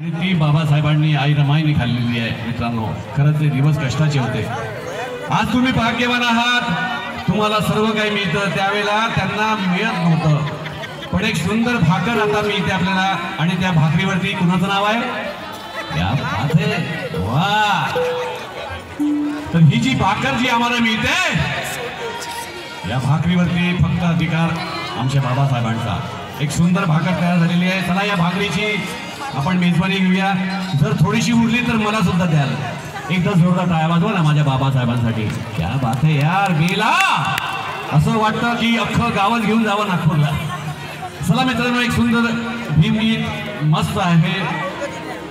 ती बाबासाहेबांनी आई रमाईने खाल्लेली आहे। मित्रांनो, खरंच ते दिवस कष्टाचे होते। आज तुम्ही भाग्यवान आहात, तुम्हाला सर्व काही मिळतं, त्यावेळेला त्यांना मिळत नव्हतं। पण एक सुंदर भाकर आता मिळते आपल्याला, आणि त्या भाकरीवरती कुणाचं नाव आहे? या बाते, वाह! तर ही जी भाकर जी आम्हाला मिळते, या भाकरीवरती फक्त अधिकार आमच्या बाबासाहेबांचा। एक सुंदर भाकर तयार झालेली आहे। चला या भाकरीची आपण मेजबानी घेऊया। जर थोडीशी उरली तर मला सुद्धा द्याल। एकदा जोरदार टाळ्या वाजवा ना माझ्या बाबासाहेबांसाठी। क्या बात है यार, गेला असं वाटतं की अख्खं गावच घेऊन जावं नागपूरला। चला मित्रांनो, एक सुंदर भीमगीत मस्त आहे,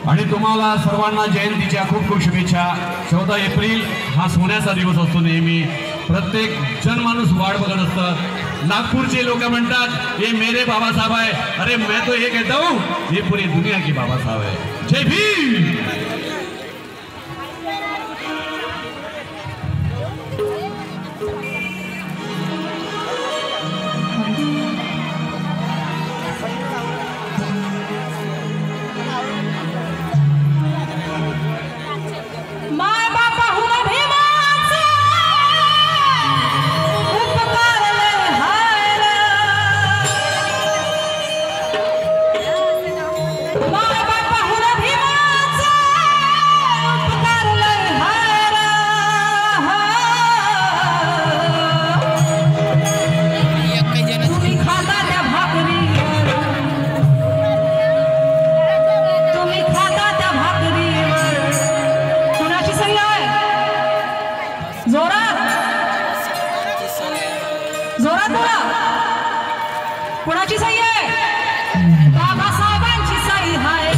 आणि तुम्हाला सर्वांना जयंतीच्या खूप खूप शुभेच्छा। 14 एप्रिल हा सोन्याचा दिवस असतो नेहमी, प्रत्येक जनमानूस वाट बघत असतं। नागपुरचे लोक म्हणतात ये मेरे बाबा साहब है, अरे मैं तो ये कहता हूँ ये पूरी दुनिया के बाबा साहब है। जय भीम। जोरात बोला, कुणाची सही आहे? बाबासाहेबांची सही आहे।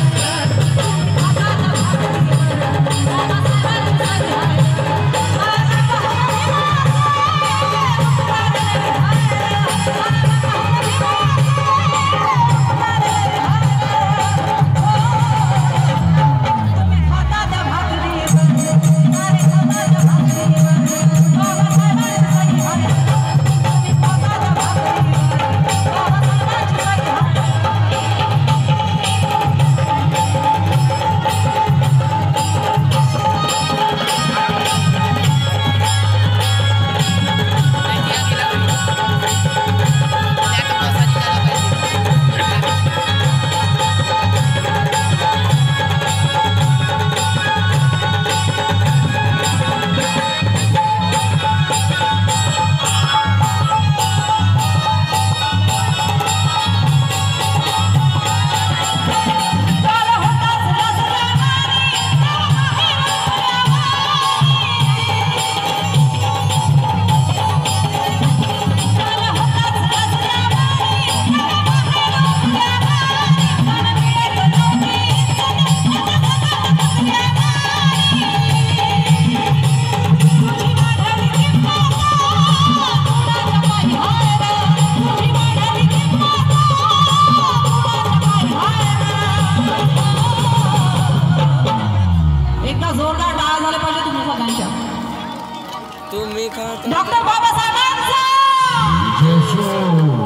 डॉक्टर बाबासाहेबांचा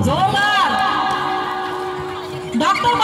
जोरदार, डॉक्टर